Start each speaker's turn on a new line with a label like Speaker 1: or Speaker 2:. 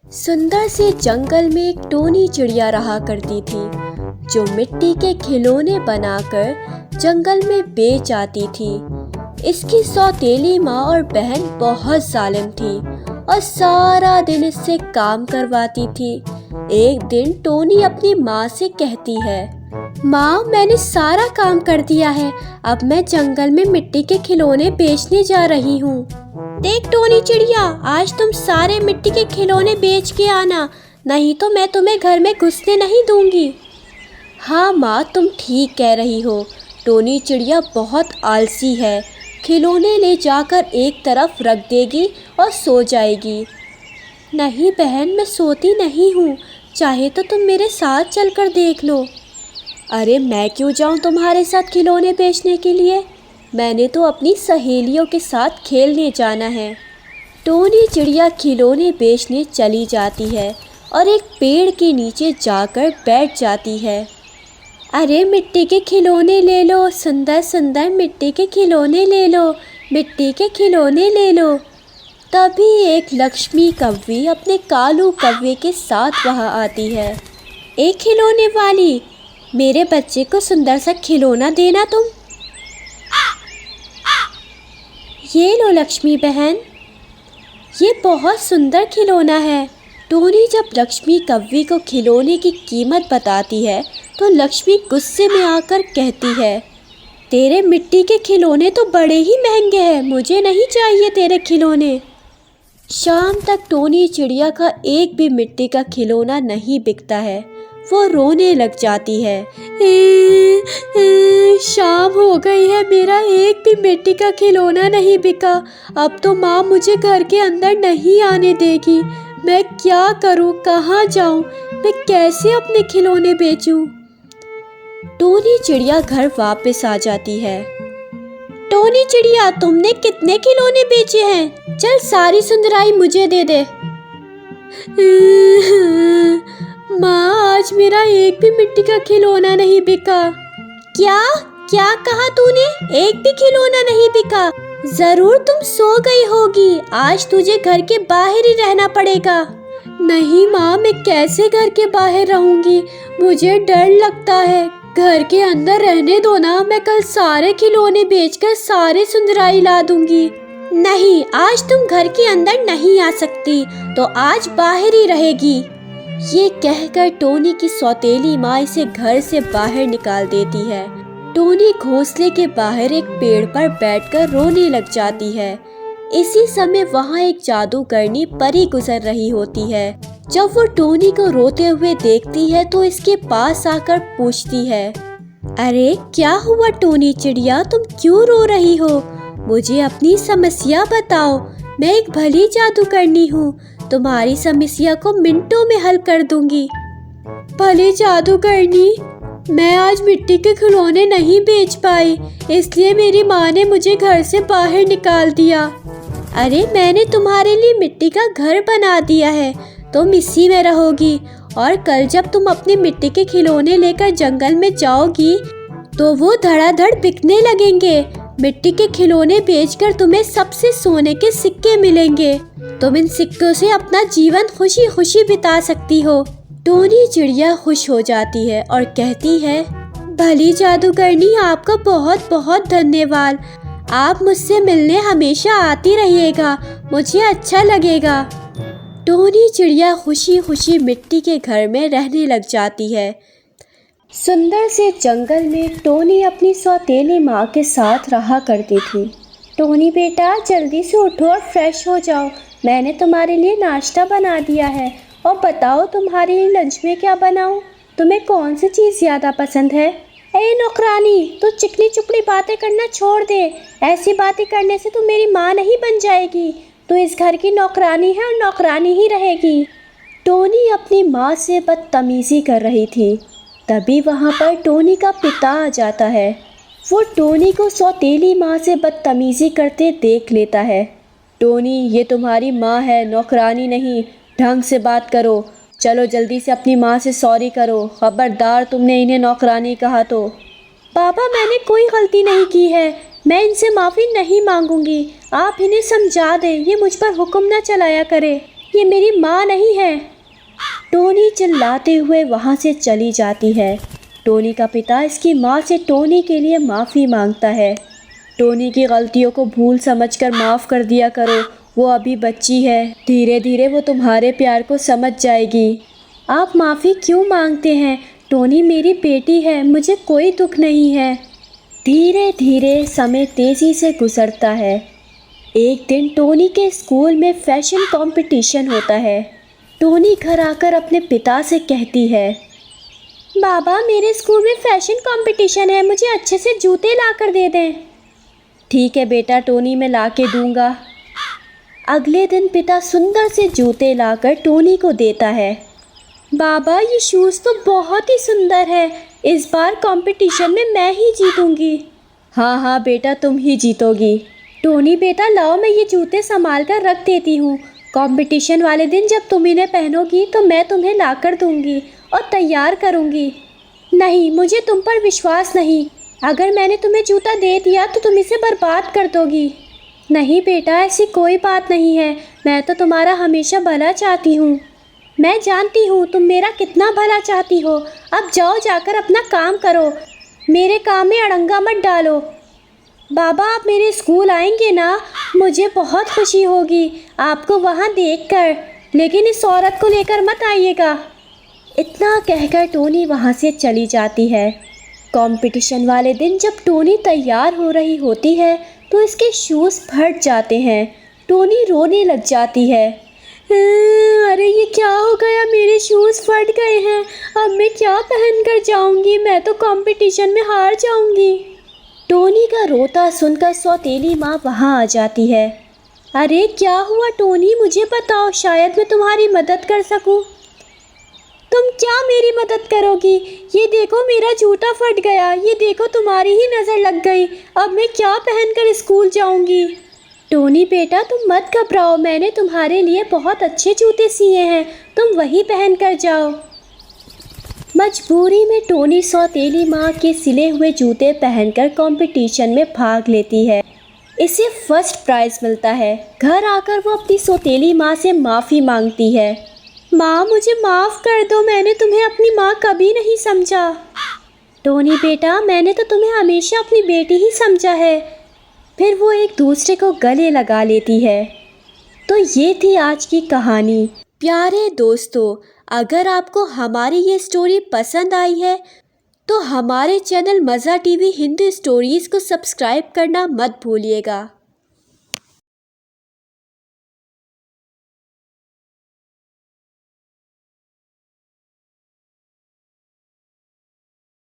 Speaker 1: सुंदर से जंगल में एक टोनी चिड़िया रहा करती थी, जो मिट्टी के खिलौने बनाकर जंगल में बेच आती थी। इसकी सौतेली माँ और बहन बहुत जालिम थी और सारा दिन इससे काम करवाती थी। एक दिन टोनी अपनी माँ से कहती है, माँ, मैंने सारा काम कर दिया है, अब मैं जंगल में मिट्टी के खिलौने बेचने जा रही हूँ। देख टोनी चिड़िया, आज तुम सारे मिट्टी के खिलौने बेच के आना, नहीं तो मैं तुम्हें घर में घुसने नहीं दूंगी। हाँ माँ, तुम ठीक कह रही हो। टोनी चिड़िया बहुत आलसी है, खिलौने ले जाकर एक तरफ रख देगी और सो जाएगी। नहीं बहन, मैं सोती नहीं हूँ, चाहे तो तुम मेरे साथ चलकर देख लो। अरे मैं क्यों जाऊँ तुम्हारे साथ खिलौने बेचने के लिए, मैंने तो अपनी सहेलियों के साथ खेलने जाना है। टोनी चिड़िया खिलौने बेचने चली जाती है और एक पेड़ के नीचे जाकर बैठ जाती है। अरे मिट्टी के खिलौने ले लो, सुंदर सुंदर मिट्टी के खिलौने ले लो, मिट्टी के खिलौने ले लो। तभी एक लक्ष्मी कौवी अपने कालू कौवे के साथ वहाँ आती है। एक खिलौने वाली, मेरे बच्चे को सुंदर सा खिलौना देना तुम। ये लो लक्ष्मी बहन, ये बहुत सुंदर खिलौना है। टोनी जब लक्ष्मी कौवी को खिलौने की कीमत बताती है तो लक्ष्मी गुस्से में आकर कहती है, तेरे मिट्टी के खिलौने तो बड़े ही महंगे हैं, मुझे नहीं चाहिए तेरे खिलौने। शाम तक टोनी चिड़िया का एक भी मिट्टी का खिलौना नहीं बिकता है। वो रोने लग जाती है। शाम हो गई है, मेरा एक भी मिट्टी का खिलौना नहीं बिका। अब तो माँ मुझे घर के अंदर नहीं आने देगी। मैं क्या करूँ, कहाँ जाऊँ, मैं कैसे अपने खिलौने बेचूँ। टोनी चिड़िया घर वापस आ जाती है। टोनी चिड़िया, तुमने कितने खिलौने बेचे हैं? चल सारी सुंदराई मुझे दे दे। माँ, आज मेरा एक भी मिट्टी का खिलौना नहीं बिका। क्या क्या कहा तूने? एक भी खिलौना नहीं बिका? जरूर तुम सो गई होगी, आज तुझे घर के बाहर ही रहना पड़ेगा। नहीं माँ, मैं कैसे घर के बाहर रहूंगी, मुझे डर लगता है। घर के अंदर रहने दो ना, मैं कल सारे खिलौने बेचकर सारे सुंदराई ला दूंगी। नहीं, आज तुम घर के अंदर नहीं आ सकती, तो आज बाहर ही रहेगी। ये कहकर टोनी की सौतेली माँ इसे घर से बाहर निकाल देती है। टोनी घोंसले के बाहर एक पेड़ पर बैठकर रोने लग जाती है। इसी समय वहाँ एक जादूगरनी परी गुजर रही होती है। जब वो टोनी को रोते हुए देखती है तो इसके पास आकर पूछती है, अरे क्या हुआ टोनी चिड़िया, तुम क्यों रो रही हो? मुझे अपनी समस्या बताओ, मैं एक भली जादूगरनी हूँ, तुम्हारी समस्या को मिनटों में हल कर दूंगी। भली जादूगरनी, मैं आज मिट्टी के खिलौने नहीं बेच पाई, इसलिए मेरी माँ ने मुझे घर से बाहर निकाल दिया। अरे मैंने तुम्हारे लिए मिट्टी का घर बना दिया है, तुम इसी में रहोगी, और कल जब तुम अपने मिट्टी के खिलौने लेकर जंगल में जाओगी तो वो धड़ाधड़ बिकने लगेंगे। मिट्टी के खिलौने बेचकर तुम्हें सबसे सोने के सिक्के मिलेंगे। तुम इन सिक्कों से अपना जीवन खुशी खुशी बिता सकती हो। टोनी चिड़िया खुश हो जाती है और कहती है, भली जादूगरनी, आपका बहुत बहुत धन्यवाद। आप मुझसे मिलने हमेशा आती रहिएगा, मुझे अच्छा लगेगा। टोनी चिड़िया खुशी खुशी मिट्टी के घर में रहने लग जाती है। सुंदर से जंगल में टोनी अपनी सौतेली माँ के साथ रहा करती थी। टोनी बेटा, जल्दी से उठो और फ्रेश हो जाओ, मैंने तुम्हारे लिए नाश्ता बना दिया है। और बताओ तुम्हारे लिए लंच में क्या बनाऊँ? तुम्हें कौन सी चीज़ ज़्यादा पसंद है? ए नौकरानी, तू चिकनी चुपड़ी बातें करना छोड़ दे। ऐसी बातें करने से तू मेरी माँ नहीं बन जाएगी। तू इस घर की नौकरानी है और नौकरानी ही रहेगी। टोनी अपनी माँ से बदतमीज़ी कर रही थी। तभी वहाँ पर टोनी का पिता आ जाता है। वो टोनी को सौतेली माँ से बदतमीज़ी करते देख लेता है। टोनी, ये तुम्हारी माँ है, नौकरानी नहीं, ढंग से बात करो। चलो जल्दी से अपनी माँ से सॉरी करो, खबरदार तुमने इन्हें नौकरानी कहा तो। पापा, मैंने कोई गलती नहीं की है, मैं इनसे माफ़ी नहीं मांगूंगी। आप इन्हें समझा दें, ये मुझ पर हुक्म न चलाया करे। ये मेरी माँ नहीं है। टोनी चिल्लाते हुए वहाँ से चली जाती है। टोनी का पिता इसकी माँ से टोनी के लिए माफ़ी मांगता है। टोनी की गलतियों को भूल समझकर माफ़ कर दिया करो, वो अभी बच्ची है, धीरे धीरे वो तुम्हारे प्यार को समझ जाएगी। आप माफ़ी क्यों मांगते हैं? टोनी मेरी बेटी है, मुझे कोई दुख नहीं है। धीरे धीरे समय तेज़ी से गुजरता है। एक दिन टोनी के स्कूल में फैशन कंपटीशन होता है। टोनी घर आकर अपने पिता से कहती है, बाबा मेरे स्कूल में फैशन कंपटीशन है, मुझे अच्छे से जूते ला कर दे दें। ठीक है बेटा टोनी, मैं ला के दूँगा। अगले दिन पिता सुंदर से जूते लाकर टोनी को देता है। बाबा ये शूज़ तो बहुत ही सुंदर है, इस बार कंपटीशन में मैं ही जीतूंगी। हाँ हाँ बेटा तुम ही जीतोगी। टोनी बेटा लाओ, मैं ये जूते संभाल कर रख देती हूँ। कंपटीशन वाले दिन जब तुम इन्हें पहनोगी तो मैं तुम्हें ला कर दूँगी और तैयार करूँगी। नहीं, मुझे तुम पर विश्वास नहीं। अगर मैंने तुम्हें जूता दे दिया तो तुम इसे बर्बाद कर दोगी। नहीं बेटा, ऐसी कोई बात नहीं है, मैं तो तुम्हारा हमेशा भला चाहती हूँ। मैं जानती हूँ तुम मेरा कितना भला चाहती हो। अब जाओ, जाकर अपना काम करो, मेरे काम में अड़ंगा मत डालो। बाबा आप मेरे स्कूल आएंगे ना, मुझे बहुत खुशी होगी आपको वहाँ देखकर, लेकिन इस औरत को लेकर मत आइएगा। इतना कहकर टोनी वहाँ से चली जाती है। कंपटीशन वाले दिन जब टोनी तैयार हो रही होती है तो इसके शूज़ फट जाते हैं। टोनी रोने लग जाती है। अरे ये क्या हो गया, मेरे शूज़ फट गए हैं, अब मैं क्या पहन कर जाऊंगी, मैं तो कंपटीशन में हार जाऊंगी। टोनी का रोता सुनकर सौतेली माँ वहाँ आ जाती है। अरे क्या हुआ टोनी, मुझे बताओ, शायद मैं तुम्हारी मदद कर सकूं। तुम क्या मेरी मदद करोगी? ये देखो मेरा जूता फट गया, ये देखो तुम्हारी ही नज़र लग गई, अब मैं क्या पहनकर स्कूल जाऊंगी। टोनी बेटा तुम मत घबराओ, मैंने तुम्हारे लिए बहुत अच्छे जूते सिए हैं, तुम वही पहन कर जाओ। मजबूरी में टोनी सौतेली माँ के सिले हुए जूते पहनकर कंपटीशन में भाग लेती है। इसे फर्स्ट प्राइज़ मिलता है। घर आकर वो अपनी सौतेली माँ से माफ़ी मांगती है। माँ मुझे माफ़ कर दो, मैंने तुम्हें अपनी माँ कभी नहीं समझा। टोनी बेटा मैंने तो तुम्हें हमेशा अपनी बेटी ही समझा है। फिर वो एक दूसरे को गले लगा लेती है। तो ये थी आज की कहानी। प्यारे दोस्तों, अगर आपको हमारी ये स्टोरी पसंद आई है तो हमारे चैनल मज़ा टीवी हिंदी स्टोरीज़ को सब्सक्राइब करना मत भूलिएगा।